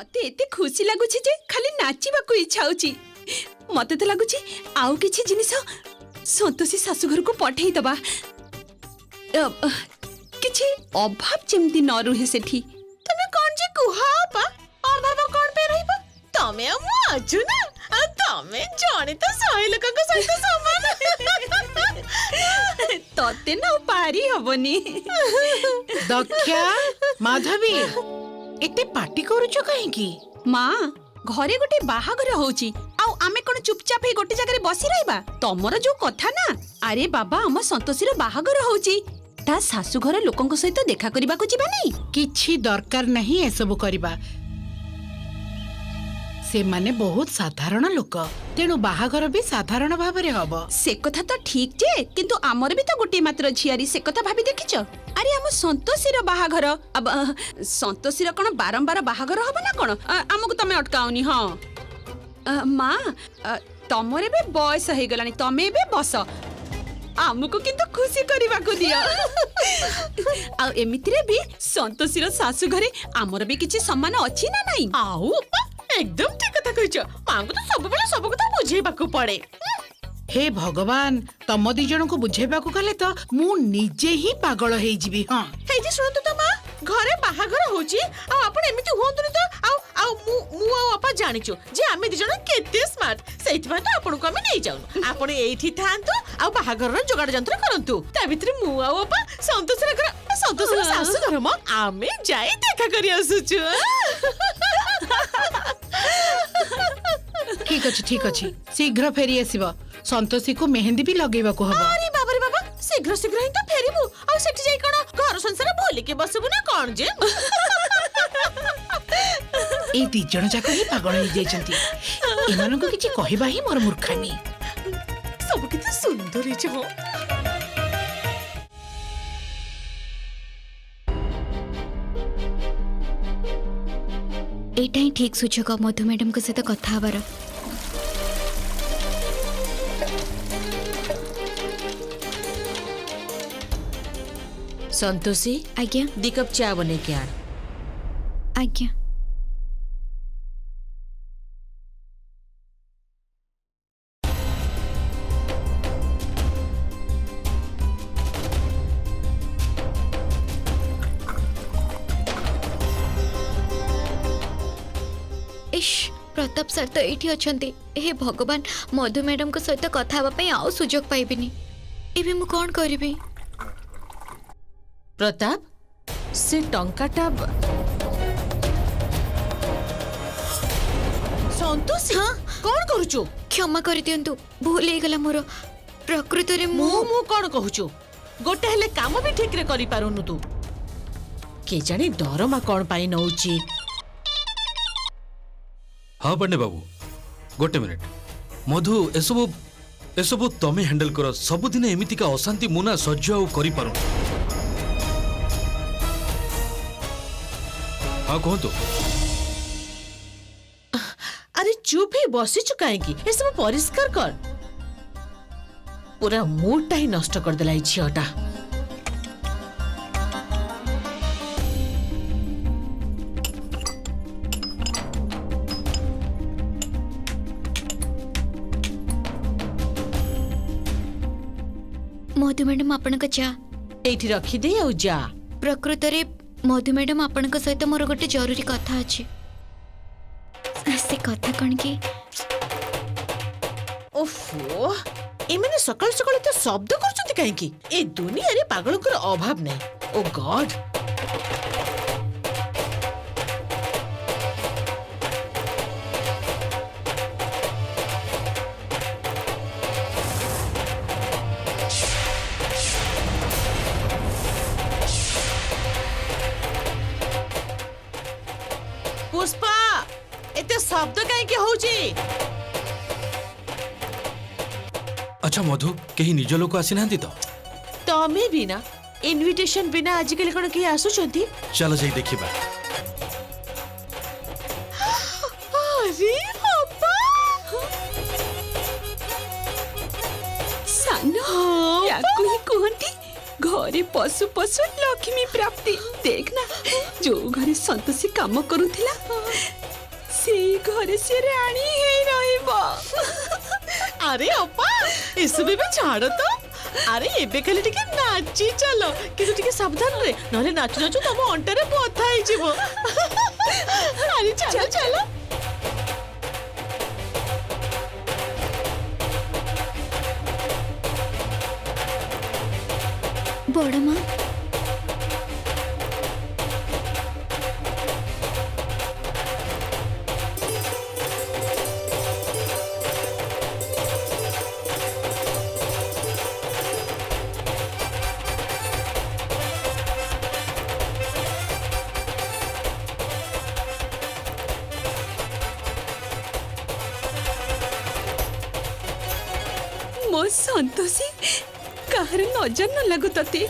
मते एते खुशी लागुछि जे खाली नाचिबाकू इच्छा होछि। मते तो लागुछि आउ किछि जिनिस संतोषी शाशुघर को पठेई दबा, किछि अभाव जेमती न रुहे सेठी। तमे कोन जे कुहा अपा अभाव कोन पे रहइबा? तमे मु अछु ना, आ तमे जाने तो सही लोक को सहित समान। तते न पारी हबनी। दक्षा माधवी एते पार्टी करूछ कहीं की? माँ घरे गोटे बाहागर होउची आउ आमे कोन चुपचाप हे गोटे जगह बसी रहबा? तमरो जो कथा ना, अरे बाबा हम संतोषीर बाहागर होउची, ता शाशुघर लोकंक सहित देखा करबा को जीवानी। किछि दरकार नहीं ए सब करबा। से माने बहुत साधारण लोक, तेणु बाहागर भी साधारण भाबरे हबो। से कथा तो ठीक जे, किंतु आमर भी तो गोटे मात्र झियारी, से कथा भाबी देखिछ? अरे हम संतोषीर बाहागर, अब संतोषीर कोन बारंबार बाहागर हबो ना कोन? हमकु तमे अटकाउनी। हां माँ तमरे भी बयस हे गलानी, तमे भी बस, आमको किंतु खुशी करबा को दिया। आ एमितिरे भी संतोषीर शाशु घरे आमर भी किछि सम्मान अछि ना नाही? आउ एकदम ठीक कथा कहिछ। मां को तो सब बेले सब कथा बुझेबा को पड़े। हे भगवान, तम दी जन को बुझेबा को गले तो मु निजे ही पागल हे जिबी। हां हे जे सुनतु तो मां, घरे बाहागर होची आ आपण एमिति होंतु तो आ मु अपा जानिचो जे आमे दी जन केते स्मार्ट, सेति भाई तो आपण को आमे नै जाउनु। आपण एठी थांतु आ बाहागर रो जोगाड़ जंत्र करंतु, ता भितरे मु आ अपा संतोषर सासु घर म आमे जाई देखा करी आसुचु। ठीक अछि शीघ्र फेरी आसीबो। संतोषी को मेहंदी भी लगेबा को हबो। अरे बाबा रे बाबा, शीघ्र शीघ्र ही तो फेरीबु आ सेठी जाई कोन घर संसार भूली के बसबु ना कोन जे? ए दी जन जाक ही पागल हो जाइछंती। एमानन को किछि कहिबा ही मोर मूर्खामी। सब किते सुंदर हिचे हो। एटा ही ठीक सूचक मधु मैडम को सहित कथा हबार। संतोषी आज्ञा 2 कप चा बने के आण। आज्ञा। इश प्रताप सर तो एठी अछंती। हे भगवान, मधु मैडम को सहित कथा हबा पई आउ सुजोग पाइबिनी। एबे मु कोन करबी? प्रताप से टंकाटा संतोषी हाँ? कौन करूचो? क्षमा कर दियंतु, भूल हे गला मोर। प्रकृति रे मु कौन कहूचो? गोटे हेले काम भी ठीक रे करि पारुनु तू। के जानी दरमा कौन पाई नउची? हाँ पांडे बाबू गोटे मिनिट। मधु एसबू तमे हैंडल कर। सबुदिन एमिति का अशांति मुना सह्य आउ करि पारुन। हाँ कहतु। अरे चुप ही बसी चुका है कि ये सब परिष्कार कर। पूरा मूडटा ही नष्ट कर देला झीटा। मधु मैडम आपनका चा एठी रखी दे आ जा। प्रकृति रे मधु मैडम आपनका सहित मोर गोटे जरूरी कथा अछि। से कथा कौन की? ओफो, एमने सकाल सकाल तो शब्द करछथि काहे की? ए दुनिया रे पागल कर अभाव नै। ओ गॉड। पुष्पा एते शब्द काहे के होउची? अच्छा मधु कहीं निज लोक आसी नांती तो? तमे बिना इनविटेशन बिना आजिकल कोन के आसुचंती? चलो जाई देखिबा। अरे अब्बा सानो याकु ही कहंती घरे पशु पशु लक्ष्मी प्राप्ति। देखना जो घरे संतोषी काम करूथिला ଘରେ ସେ ରାଣୀ ହେଇ ରହିବ। ଆରେ ଅପା ଏସବୁ ବି ଛାଡ ତ। ଆରେ ଏବେ ଖାଲି ଟିକେ ନାଚି ଚାଲ, କିନ୍ତୁ ଟିକେ ସାବଧାନରେ, ନହେଲେ ନାଚୁ ନାଚୁ ତମ ଅଣ୍ଟାରେ ବଥା ହେଇଯିବ। ଆରେ ଚାଲ ଚାଲ। ବଡ଼ ମା ମୋ ସନ୍ତୋଷୀ କାହାର ନଜର ନ ଲାଗୁ ତତେ।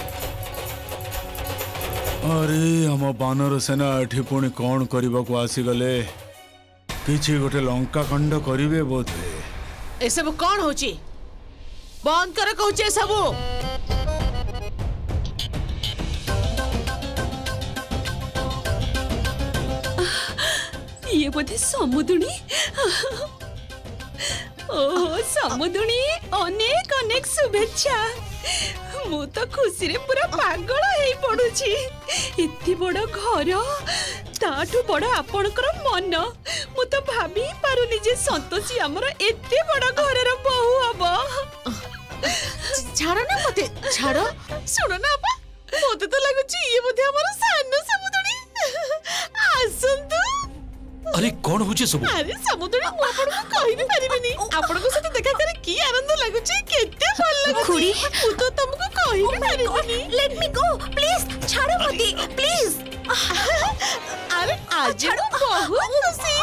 अरे हम बानर सेना एठी पुणी कौन करबाकू आसीगले किछि गोटे लंका खंड करिवे बोधे। एसबु कौन होची? बंद कर कहूचे सबू। ये बोधे समुदुणी। ओहो समुदुणी, अनेक अनेक शुभेच्छा। मु तो खुशी रे पूरा पागल हेई पडुची। इति बड़ घर, ताठू बड़ आपणकर मन। मु तो भाबी पारुनी जे संतोषी हमर एते बड़ घरर बहु हबो। छाड़ो ना मते, छाड़ो। सुनो ना अपा, मते तो लागुची ये बोधे हमर सानो समुदुणी। आसंतु। अरे कौन होचे सब? अरे समुद्र मु आपन को कहि भी परिबेनी। आपन को साथे देखा करे की आनंद लागुची, केते भल लागुची। खुड़ी। मु तो तुमको कहि भी परिबेनी। लेट मी गो प्लीज, छाड़ो मते प्लीज। अरे आज बहुत खुशी।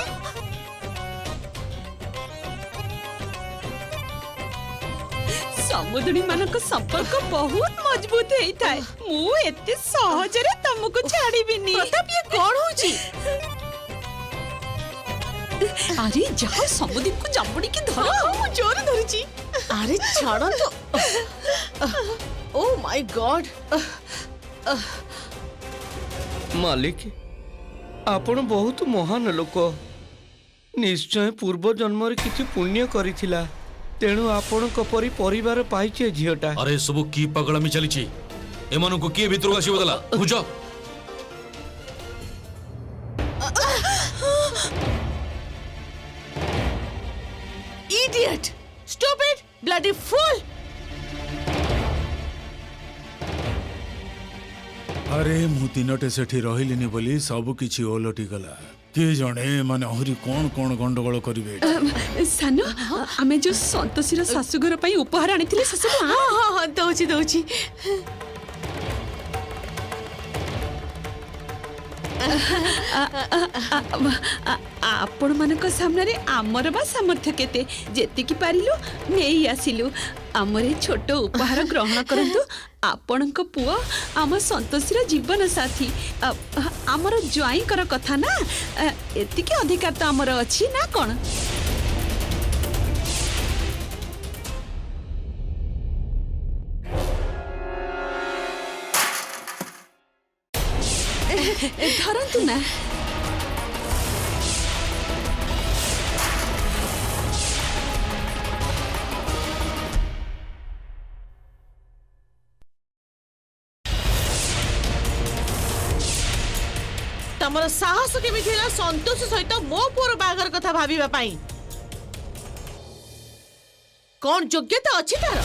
समुदुणी मानक संपर्क बहुत मजबूत हेई थाए। मु एते सहजरे तुमको छाड़ीबिनी। प्रताप ये कौन होची? अरे जाओ समुदीप को जम्बुड़ी की धरो। मु जोर धरिची। अरे छाड़ो तो। Oh my God. मालिक आपण बहुत महान लोक, निश्चय पूर्व जन्म किसी पुण्य करिथिला, तेणु आपण परी परिवार पाइछे झीटा। अरे सब की पगड़ामी चली एमन को किए भितर आसी बदला बुझ। Idiot! Stupid! Bloody fool! अरे मु दिनटे सेठी रहिलिनी बोली सब किछि ओलटी गला। के जणे माने अहरी कौन कौन गंडगोल करिवे। सानो आमे जो संतोषीर शाशुघर पई उपहार आनिथिले से सब हाँ हाँ दौची दौची। आपण मानक सामने आमर बा सामर्थ्य केते जेतिकी पारिलु नेई आसिलु। आमर ए छोट उपहार ग्रहण करंतु। आपणक पुआ आम संतोषीर जीवन साथी। आमर ज्वाईंकर कथा ना, एतिकी अधिकार तो आमर अछि ना कोन। धरंतु ना। तमर साहस केमिति होला संतोष सहित मो पुर बागर कथा भाबिबा पई? कौन योग्यता अछि तार?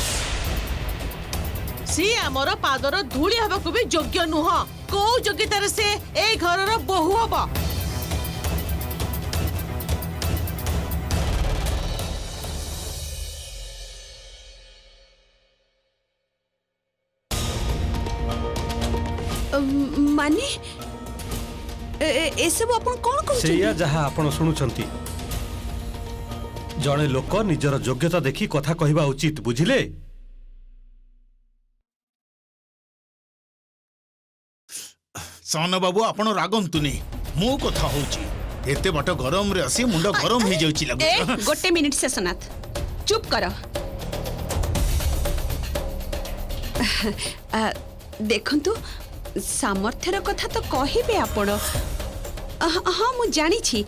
सी हमर पादर धूली हबा को भी योग्य नुह। को योग्यतार से ए घरर बहु हबा? माने ए सब अपन कोन कहउछ? सेया जहा आपण सुनुचंती, जणे लोक निजर योग्यता देखि कथा कहिबा उचित, बुझिले? सन बाबू आपण रागंतुनी, मु कथा होची। एते बट गरम रे आसी मुंड गरम हो जाउची लागु। ए गोटे मिनिट शेषनाथ, चुप कर। देखंतु सामर्थ्यर कथा तो कहिबे आपण, ହଁ ମୁଁ ଜାଣିଛି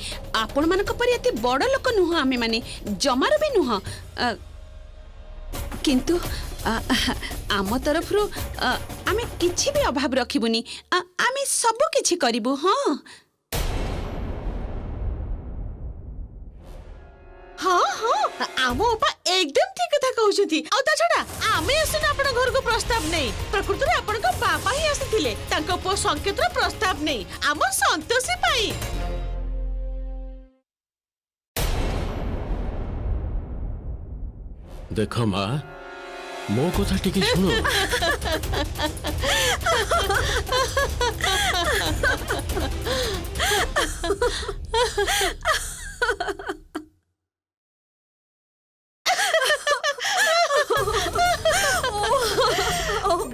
ଆପଣମାନଙ୍କ ପରି ଏତେ ବଡ଼ ଲୋକ ନୁହଁ ଆମେମାନେ ଜମାରୁ ବି ନୁହଁ କିନ୍ତୁ ଆମ ତରଫରୁ ଆମେ କିଛି ବି ଅଭାବ ରଖିବୁନି ଆମେ ସବୁ କିଛି କରିବୁ ହଁ ହଁ ହଁ ଆମ ଅପା ଏକଦମ ଠିକ କଥା କହୁଛନ୍ତି ଆଉ ତା ଛଡା ଆମେ ଆସିନୁ ଆପଣ ଘରକୁ ପ୍ରସ୍ତାବ ନେଇ ପ୍ରକୃତରେ ଆପଣଙ୍କ ବାପା ହିଁ ଆସିଥିଲେ ତାଙ୍କ ପୁଅ ସଂକେତର ପ୍ରସ୍ତାବ ନେଇ ଆମ ସନ୍ତୋଷୀ ପାଇଁ ଦେଖ ମା ମୋ କଥା ଟିକେ ଶୁଣ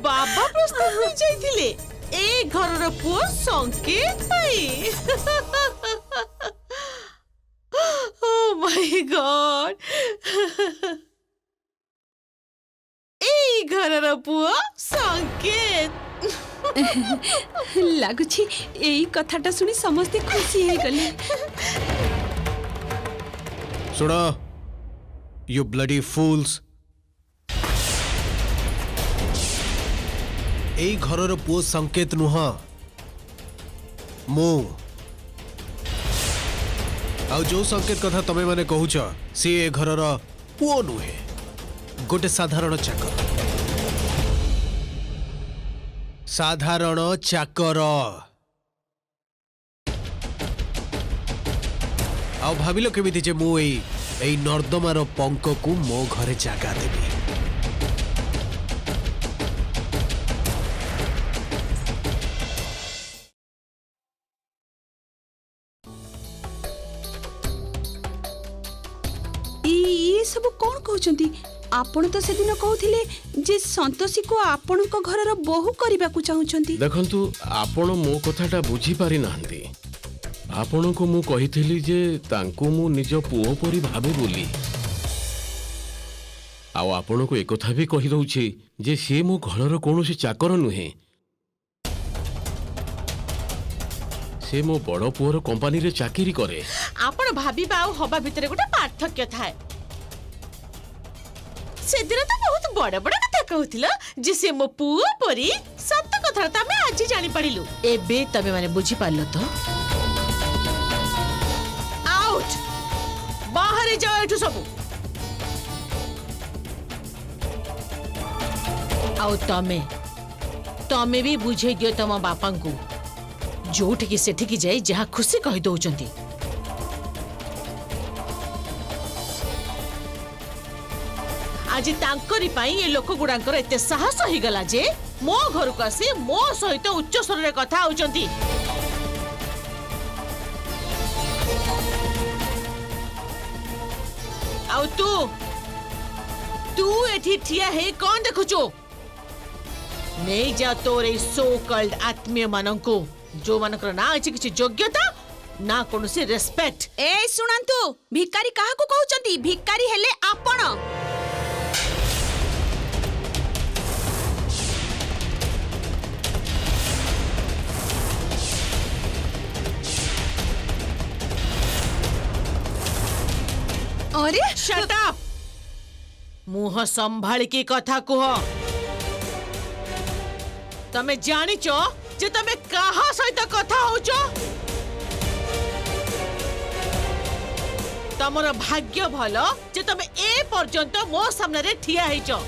ବାବା ପ୍ରସ୍ତାବ ନେଇ ଯାଇଥିଲେ ଏ ଘରର ପୁଅ ସଂକେତ ପାଇଁ ଓ ମାଇ ଗଡ୍ ଏଇ ଘରର ପୁଅ ସଂକେତ ଲାଗୁଛି ଏଇ କଥାଟା ଶୁଣି ସମସ୍ତେ ଖୁସି ହେଇଗଲେ सुनो यू ब्लडी फूल्स एई घरर पुओ संकेत नुह मु आउ जो संकेत कथा तमे माने कहूच सी ए घरर पुओ नुहे गोटे साधारण चाकर आउ भाविल केमिति जे मु एई नर्दमार पंक को मो घरे जागा देबी ये सब कौन कहउचंती आपण तो सेदिन कहउथिले जे संतोषी को आपणक घरर बोहू करबाकू चाहुचंती देखंतु आपण मो कथाटा बुझी पारि नाहंती आपणको मु कहिथिली जे तांको मु निज पुओ परि भाबे बोली आउ आपणको एक कथा भी कहि दउछि जे से मो घरर कोनोसी चाकर नुहे से मो बड़ पुओर कंपनी रे चाकरी करे आपण भाबिबा आ हवा भितरे गोटे पार्थक्य थाए सेदिन तो बहुत बड़ बड़ कथा कहूथिल जे से मो पुओ परी सत्य कथा तमे आज जानि पड़िलु एबे तमे माने बुझी पारलो तो आउट बाहर जाओ एठु सब आउ तमे भी बुझे दियो तम बापा को जोठिकी सेठिकी जाई जहा खुशी कहि दउचंती आज तांकरी पाई ये लोक गुडांकर एते साहस होई गला जे मो घर को आसी मो सहित उच्च स्वर रे कथा होचंती आउ तू एठी ठिया हे कोन देखुचो नहीं जा तोर ए सो कॉल्ड आत्मीय मानंको जो मानकर ना अछि किछि योग्यता ना कोनोसी रेस्पेक्ट ए सुनंतु भिकारी काहा को कहउचंती भिकारी हेले आपण अरे शट अप मुह संभाल की कथा कुह तमे जानिचो जे तमे काहा सहित कथा होचो तमर भाग्य भलो जे तमे ए पर्यंत मो सामने रे ठिया हेचो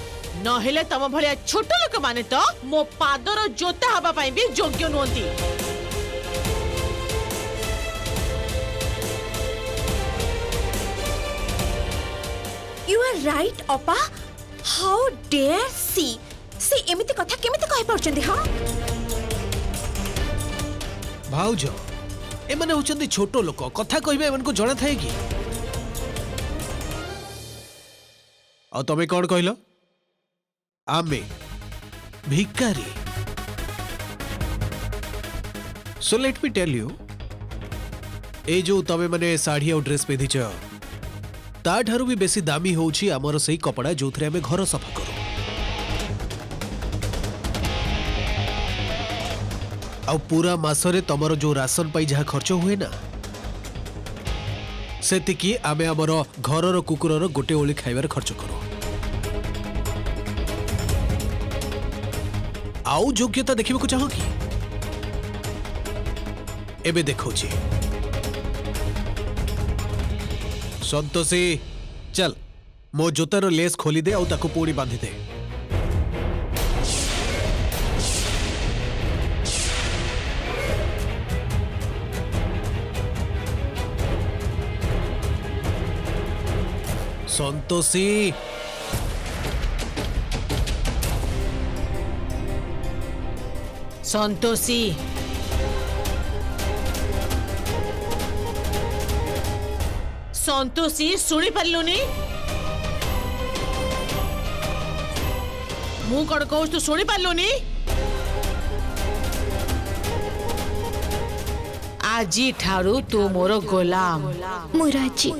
न हेले तम भलिया छोट लोक माने तो मो पादर जोता हबा पई भी योग्य नोंती You are right, Opa. How dare she? से एमिति कथा केमिति कहि पड़चंदी हां भाउज ए माने होचंदी छोटो लोक कथा कहिबे एमन को जणा थाए की आ तमे कोन कहलो आमे भिकारी so let me tell you ए जो तमे माने साड़ी और ड्रेस पेधी छ ता ठारू भी बेसी दामी होउची हमर सही कपड़ा जोथरे हमें घर सफा करू आ पूरा मासरे तमर जो राशन पाई जहाँ खर्च हुए ना सेतिकी आमे आमर घरर कुकुरर गोटे ओली खाइबार खर्च करू। आउ योग्यता देखिबा चाहो कि एबे देखौची। संतोषी चल मो जोतार लेस खोली दे आउ ताको पूरी बांधी दे। संतोषी संतोषी संतोषी शुणी पार्लुनी मु कौन कहूँ तू शुणी पार्लुनी आजी ठारू तू मोर गोलाम। मुराजी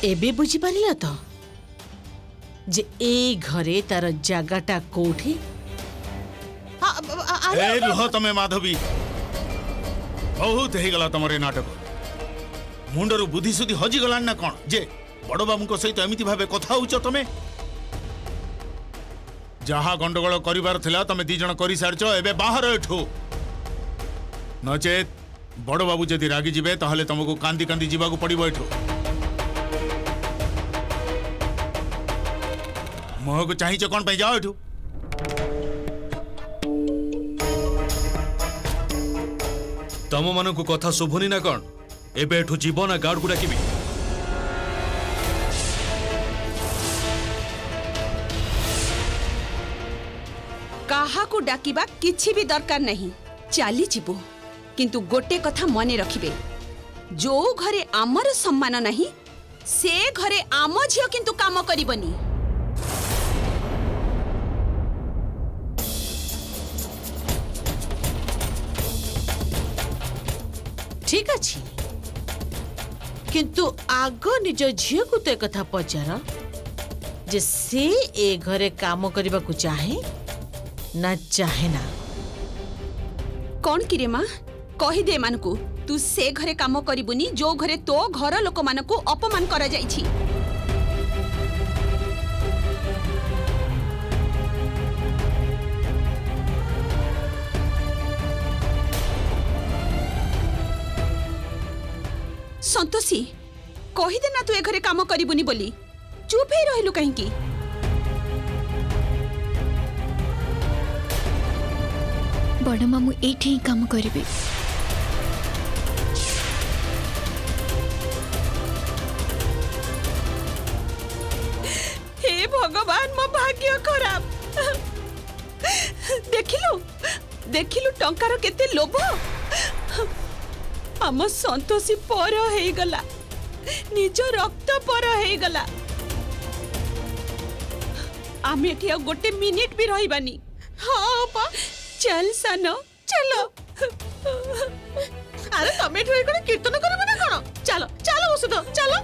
एबे बुझी पारिल तो जे ए घरे तार जगाटा कोठी। ए रुह तमे माधवी बहुत हे गला तमरे नाटक मुंडरू बुद्धि सुद्धि हजि गलान ना कोन जे बड़ बाबू सहित एमिति भाबे कथा होउछ तमे जहा गंडगोल करिवार थिला तमे दी जण करि सारछ एबे बाहर एठो नचेत बड़ बाबू जदि रागी जिबे ताहले तुमको कांदी कांदी जीवाकू पड़िबो एठो मोह को चाहिए कौन पे जाओ एठू तम मान को कथा शुभुनी ना कौन एबे एठू जीव ना गार्ड गुडा किबी काहा को डाकिबा किछि भी दरकार नहीं चाली जीवो किंतु गोटे कथा मने रखिबे जो घरे आमर सम्मान नहीं से घरे आम झियो किंतु काम करिबनी। ठीक अच्छी किंतु आग निज झील को तो एक कथा पचार जे से ए घरे काम करबा को चाहे ना चाहे ना कौन किरे माँ कही दे मान को तू से घरे काम करिबुनी जो घरे तो घर लोक मान को अपमान करा जाइछि। संतोषी कही दे ना तू ए घरे काम करिबुनी बोली चुप ही रहिलु कहीं बड़ मामू एठी ही काम करिबे। हे भगवान मो भाग्य खराब देखिलु देखिलु टंकार केते लोभ आम संतोषी पर हे गला निज रक्त पर हे गला आम एठी आ गोटे मिनिट भी रहिबानी। हाँ बा चल सानो चलो अरे तमे ठोई कोन कीर्तन करबो ना कोन चलो चलो ओसद चलो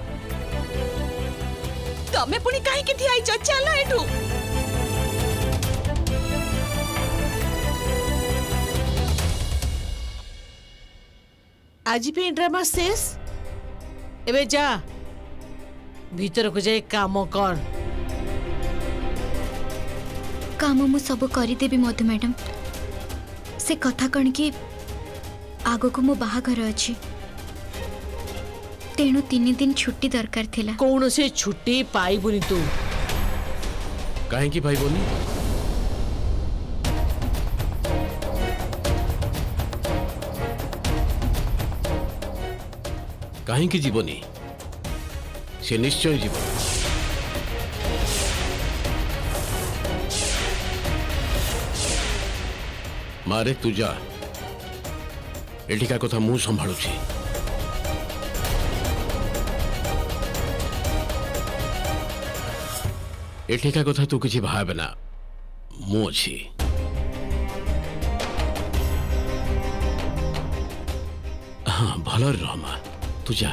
तमे पुणी काहे के थी आइछ चलो एठू आज पे ड्रामा शेष एबे जा भीतर को जाए काम कर। काम मु सब करदेवी मधु मैडम से कथा कण कि आग को मो बाहाघर अच्छी तेणु 3 दिन छुट्टी दरकार थिला। कौनसे छुट्टी पाइबुनी तू। କାହିଁକି ପାଇବନି? କାହିଁକି ଯିବନି? ସେ ନିଶ୍ଚୟ ଯିବ। ମାରେ ତୁ ଯା, ଏଠିକା କଥା ମୁଁ ସମ୍ଭାଳୁଛି। ଏଠିକା କଥା ତୁ କିଛି ଭାବେନା, ମୁଁ ଅଛି। ହଁ ଭଲରେ ରହ ମା, ତୁ ଯା।